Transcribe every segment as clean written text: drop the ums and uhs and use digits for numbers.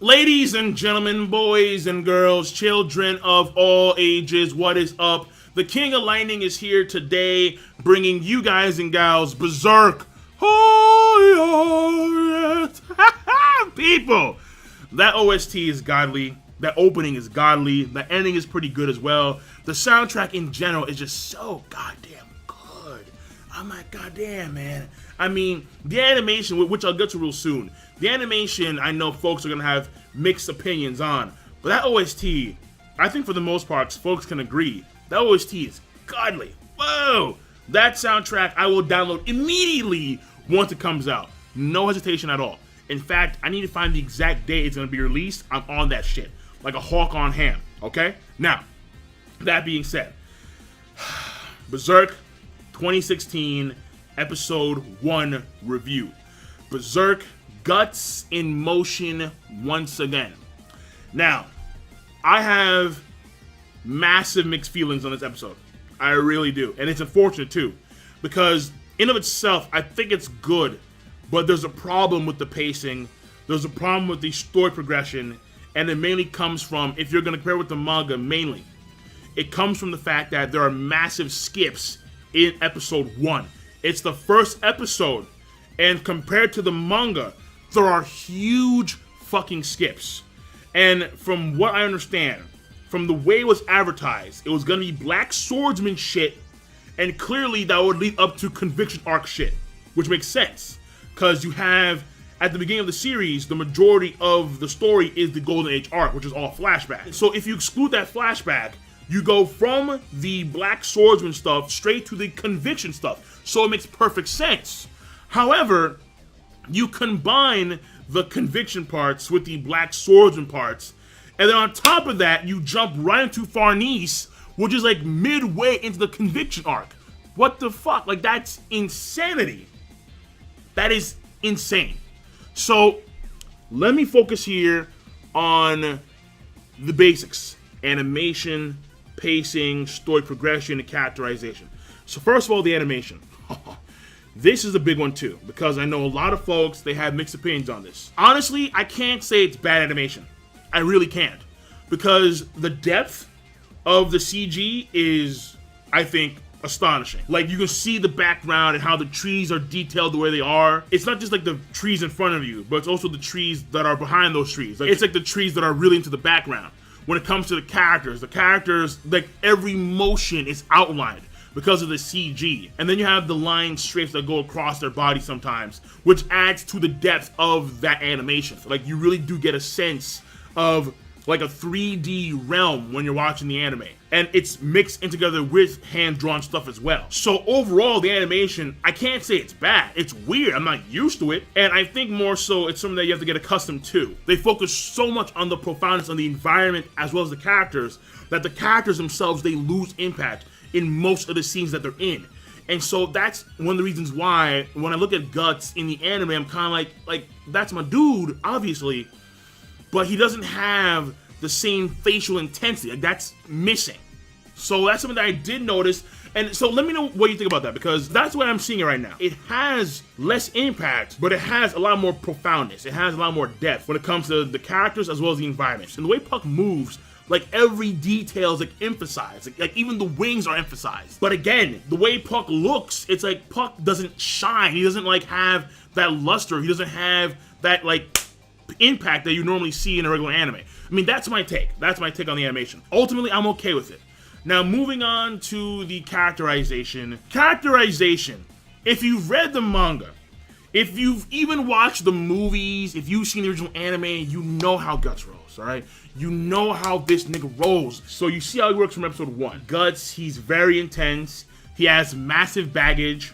Ladies and gentlemen, boys and girls, children of all ages, what is up? The King of Lightning is here today, bringing you guys and gals Berserk. Oh, yes. People, that OST is godly. That opening is godly. The ending is pretty good as well. The soundtrack in general is just so goddamn good. I'm like, goddamn, man. I mean, the animation, which I'll get to real soon. The animation, I know folks are going to have mixed opinions on. But that OST, I think for the most part, folks can agree. That OST is godly. Whoa! That soundtrack I will download immediately once it comes out. No hesitation at all. In fact, I need to find the exact day it's going to be released. I'm on that shit. Like a hawk on ham. Okay? Now, that being said, Berserk 2016 Episode 1 review. Berserk Guts in motion once again. Now, I have massive mixed feelings on this episode. I really do. And it's unfortunate too. Because in of itself, I think it's good. But there's a problem with the pacing. There's a problem with the story progression. And it mainly comes from, if you're going to compare with the manga mainly, it comes from the fact that there are massive skips in episode 1. It's the first episode, and compared to the manga, there are huge fucking skips. And from what I understand, from the way it was advertised, it was gonna be Black Swordsman shit, and clearly that would lead up to Conviction arc shit, which makes sense, because you have, at the beginning of the series, the majority of the story is the Golden Age arc, which is all flashback. So if you exclude that flashback, you go from the Black Swordsman stuff straight to the Conviction stuff. So it makes perfect sense. However, you combine the Conviction parts with the Black Swordsman parts, and then on top of that, you jump right into Farnese, which is like midway into the Conviction arc. What the fuck? Like, that's insanity. That is insane. So, let me focus here on the basics. Animation, pacing, story progression, and characterization. So first of all, the animation. This is a big one too, because I know a lot of folks, they have mixed opinions on this. Honestly, I can't say it's bad animation. I really can't. Because the depth of the CG is, I think, astonishing. Like, you can see the background and how the trees are detailed the way they are. It's not just like the trees in front of you, but it's also the trees that are behind those trees. Like, it's like the trees that are really into the background. When it comes to the characters, like every motion is outlined because of the CG. And then you have the line stripes that go across their body sometimes, which adds to the depth of that animation. Like, you really do get a sense of like a 3D realm when you're watching the anime. And it's mixed in together with hand-drawn stuff as well. So overall, the animation, I can't say it's bad. It's weird. I'm not used to it. And I think more so it's something that you have to get accustomed to. They focus so much on the profoundness on the environment as well as the characters, that the characters themselves, they lose impact in most of the scenes that they're in. And so that's one of the reasons why when I look at Guts in the anime, I'm kind of like that's my dude, obviously, but he doesn't have the same facial intensity. Like, that's missing. So that's something that I did notice. And so let me know what you think about that, because that's what I'm seeing right now. It has less impact, but it has a lot more profoundness. It has a lot more depth when it comes to the characters as well as the environment. And the way Puck moves, like every detail is like emphasized. Like even the wings are emphasized. But again, the way Puck looks, it's like Puck doesn't shine. He doesn't like have that luster. He doesn't have that like impact that you normally see in a regular anime. I mean, that's my take. That's my take on the animation. Ultimately, I'm okay with it. Now, moving on to the characterization. Characterization. If you've read the manga, if you've even watched the movies, if you've seen the original anime, you know how Guts rolls, alright? You know how this nigga rolls. So you see how he works from episode 1. Guts, he's very intense. He has massive baggage,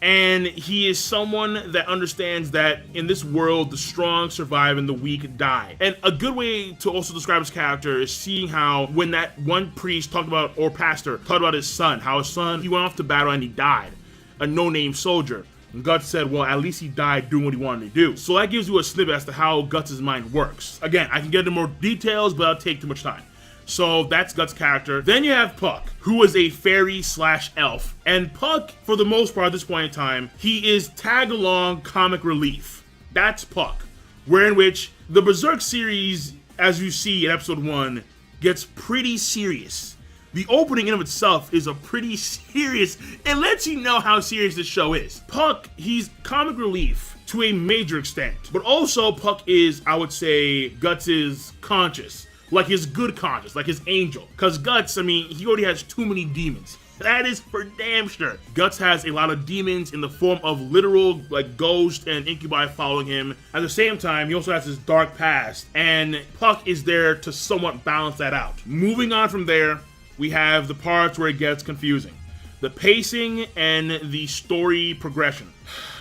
and he is someone that understands that in this world, the strong survive and the weak die. And a good way to also describe his character is seeing how when that one priest talked about, or pastor, talked about his son, how his son, he went off to battle and he died, a no-name soldier. And Guts said, well, at least he died doing what he wanted to do. So that gives you a snippet as to how Guts' mind works. Again, I can get into more details, but that'll take too much time. So that's Guts' character. Then you have Puck, who is a fairy slash elf. And Puck, for the most part at this point in time, he is tag-along comic relief. That's Puck. where in which the Berserk series, as you see in episode 1, gets pretty serious. The opening in of itself is a pretty serious, it lets you know how serious this show is. Puck, he's comic relief to a major extent, but also Puck is, I would say, Guts' conscience, like his good conscience, like his angel. Because Guts, I mean, he already has too many demons. That is for damn sure. Guts has a lot of demons in the form of literal, like, ghosts and incubi following him. At the same time, he also has his dark past, and Puck is there to somewhat balance that out. Moving on from there, we have the parts where it gets confusing. The pacing and the story progression.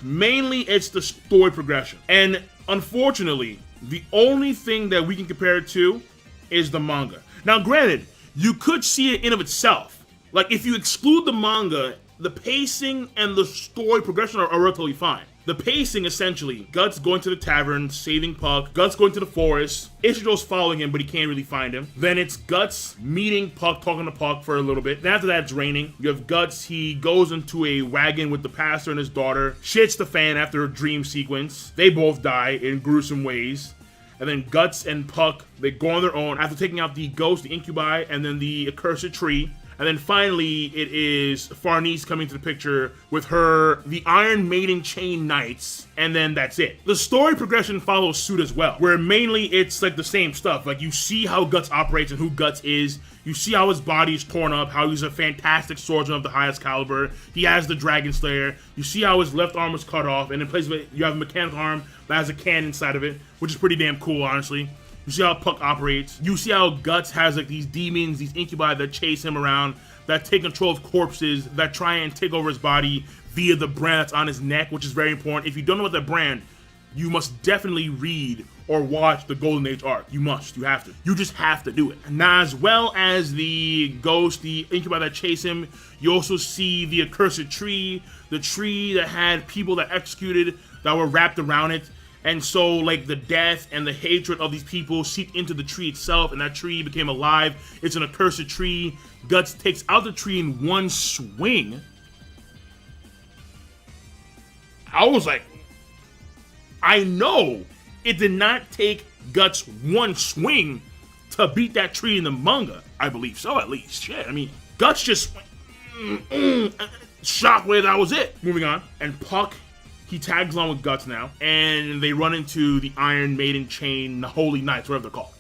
Mainly, it's the story progression. And unfortunately, the only thing that we can compare it to is the manga. Now, granted, you could see it in of itself. Like, if you exclude the manga, the pacing and the story progression are relatively fine. The pacing, essentially, Guts going to the tavern, saving Puck, Guts going to the forest, Ishidro's following him, but he can't really find him. Then it's Guts meeting Puck, talking to Puck for a little bit. Then after that, it's raining. You have Guts, he goes into a wagon with the pastor and his daughter, shits the fan after a dream sequence. They both die in gruesome ways. And then Guts and Puck, they go on their own after taking out the ghost, the incubi, and then the accursed tree. And then finally, it is Farnese coming to the picture with her, the Iron Maiden Chain Knights, and then that's it. The story progression follows suit as well, where mainly it's like the same stuff. Like, you see how Guts operates and who Guts is. You see how his body is torn up, how he's a fantastic swordsman of the highest caliber. He has the Dragon Slayer. You see how his left arm was cut off, and in place of it, you have a mechanical arm that has a cannon inside of it, which is pretty damn cool, honestly. You see how Puck operates. You see how Guts has like these demons, these incubi that chase him around, that take control of corpses, that try and take over his body via the brand that's on his neck, which is very important. If you don't know about that brand, you must definitely read or watch the Golden Age arc. You must. You have to. You just have to do it. Now, as well as the ghost, the incubi that chase him, you also see the accursed tree, the tree that had people that executed that were wrapped around it. And so, like, the death and the hatred of these people seeped into the tree itself, and that tree became alive. It's an accursed tree. Guts takes out the tree in one swing. I was like, I know it did not take Guts one swing to beat that tree in the manga. I believe so, at least. Shit, I mean, Guts just shockwave, that was it. Moving on. And Puck, he tags along with Guts now, and they run into the Iron Maiden Chain, the Holy Knights, whatever they're called.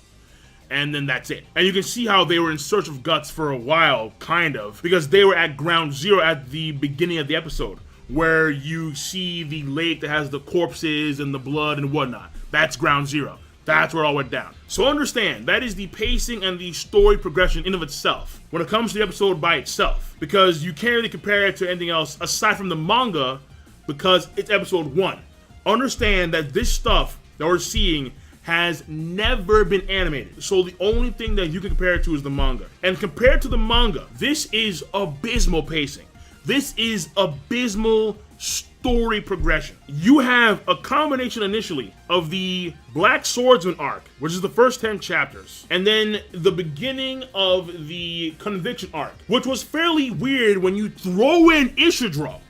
And then that's it. And you can see how they were in search of Guts for a while, kind of, because they were at ground zero at the beginning of the episode, where you see the lake that has the corpses and the blood and whatnot. That's ground zero. That's where it all went down. So understand, that is the pacing and the story progression in of itself, when it comes to the episode by itself, because you can't really compare it to anything else aside from the manga, because it's episode 1. Understand that this stuff that we're seeing has never been animated. So the only thing that you can compare it to is the manga. And compared to the manga, this is abysmal pacing. This is abysmal story progression. You have a combination initially of the Black Swordsman arc, which is the first 10 chapters, and then the beginning of the Conviction arc, which was fairly weird when you throw in Ishidro.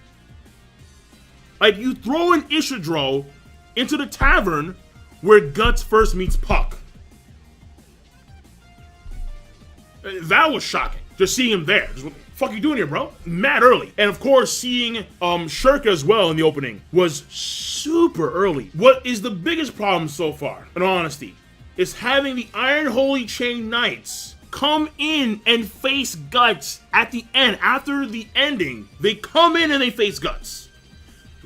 Like, you throw in Ishidro into the tavern where Guts first meets Puck. That was shocking. Just seeing him there. Just, what the fuck you doing here, bro? Mad early. And of course, seeing Shirka as well in the opening was super early. What is the biggest problem so far, in all honesty, is having the Iron Holy Chain Knights come in and face Guts at the end. After the ending, they come in and they face Guts.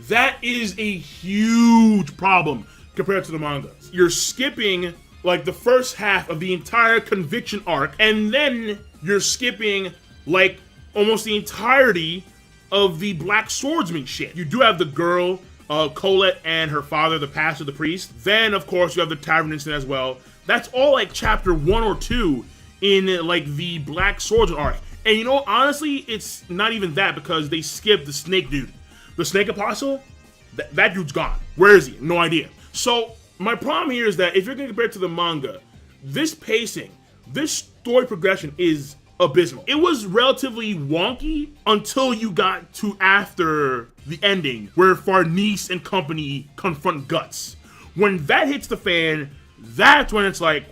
That is a huge problem compared to the manga. You're skipping like the first half of the entire Conviction arc, and then you're skipping like almost the entirety of the Black Swordsman shit. You do have the girl, Colette, and her father, the pastor, the priest. Then, of course, you have the tavern incident as well. That's all like chapter 1 or 2 in like the Black Swordsman arc. And you know, honestly, it's not even that, because they skipped the snake dude. The Snake Apostle, that dude's gone. Where is he? No idea. So my problem here is that if you're going to compare it to the manga, this pacing, this story progression is abysmal. It was relatively wonky until you got to after the ending, where Farnese and company confront Guts. When that hits the fan, that's when it's like,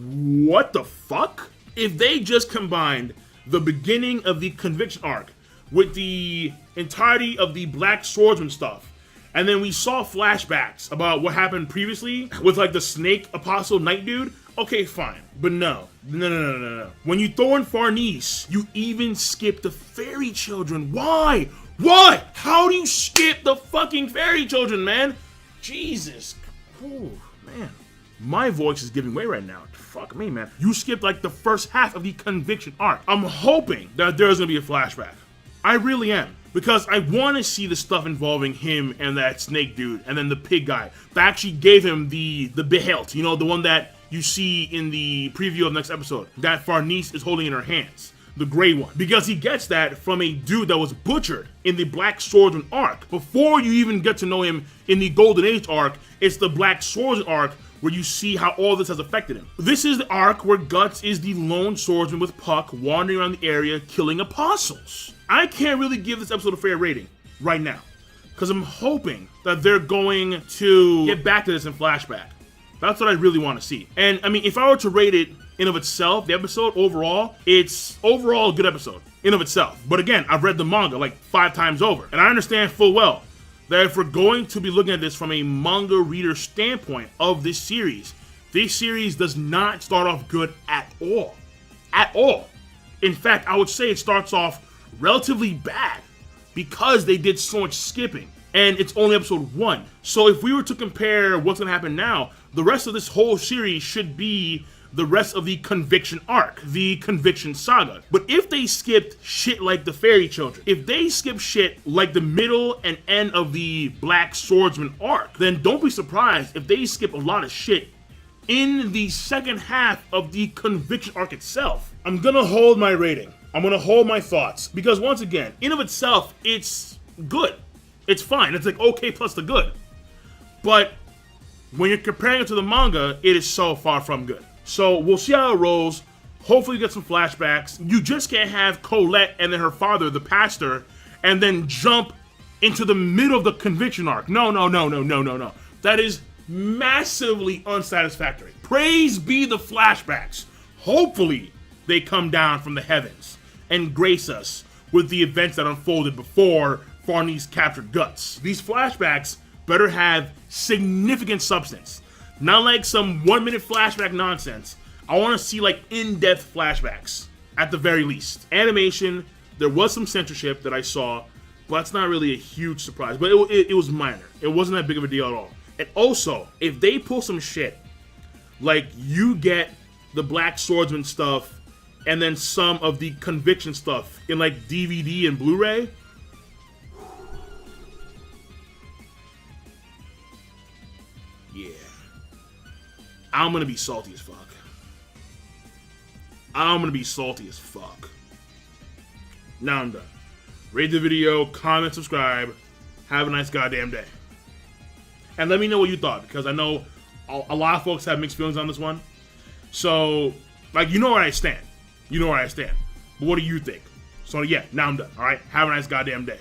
what the fuck? If they just combined the beginning of the Conviction arc with the entirety of the Black Swordsman stuff, and then we saw flashbacks about what happened previously with like the Snake Apostle Knight dude, okay, fine. But no. When you throw in Farnese, you even skip the fairy children. Why? Why? How do you skip the fucking fairy children, man? Jesus. Oh, man. My voice is giving way right now. Fuck me, man. You skipped like the first half of the Conviction arc. I'm hoping that there's gonna be a flashback. I really am. Because I want to see the stuff involving him and that snake dude and then the pig guy that actually gave him the behelt, you know, the one that you see in the preview of next episode that Farnese is holding in her hands, the gray one. Because he gets that from a dude that was butchered in the Black Swordsman arc. Before you even get to know him in the Golden Age arc, it's the Black Swordsman arc where you see how all this has affected him. This is the arc where Guts is the lone swordsman with Puck wandering around the area killing apostles. I can't really give this episode a fair rating right now because I'm hoping that they're going to get back to this in flashback. That's what I really want to see. And I mean, if I were to rate it in of itself, the episode overall, it's overall a good episode in of itself. But again, I've read the manga like 5 times over, and I understand full well that if we're going to be looking at this from a manga reader standpoint of this series does not start off good at all. At all. In fact, I would say it starts off relatively bad because they did so much skipping. And it's only episode 1. So if we were to compare what's going to happen now, the rest of this whole series should be the rest of the Conviction arc, the Conviction Saga. But if they skipped shit like the Fairy Children, if they skip shit like the middle and end of the Black Swordsman arc, then don't be surprised if they skip a lot of shit in the second half of the Conviction arc itself. I'm gonna hold my rating. I'm gonna hold my thoughts. Because once again, in of itself, it's good. It's fine. It's like okay plus the good. But when you're comparing it to the manga, it is so far from good. So we'll see how it rolls. Hopefully you get some flashbacks. You just can't have Colette and then her father, the pastor, and then jump into the middle of the Conviction arc. No. That is massively unsatisfactory. Praise be the flashbacks. Hopefully they come down from the heavens and grace us with the events that unfolded before Farnese captured Guts. These flashbacks better have significant substance. Not like some 1-minute flashback nonsense. I want to see like in-depth flashbacks at the very least. Animation, there was some censorship that I saw, but it's not really a huge surprise. But it was minor. It wasn't that big of a deal at all. And also, if they pull some shit, like you get the Black Swordsman stuff and then some of the Conviction stuff in like DVD and Blu-ray, yeah. I'm gonna be salty as fuck. Now I'm done. Rate the video, comment, subscribe. Have a nice goddamn day. And let me know what you thought, because I know a lot of folks have mixed feelings on this one. So, like, you know where I stand. But what do you think? So, yeah, now I'm done. All right? Have a nice goddamn day.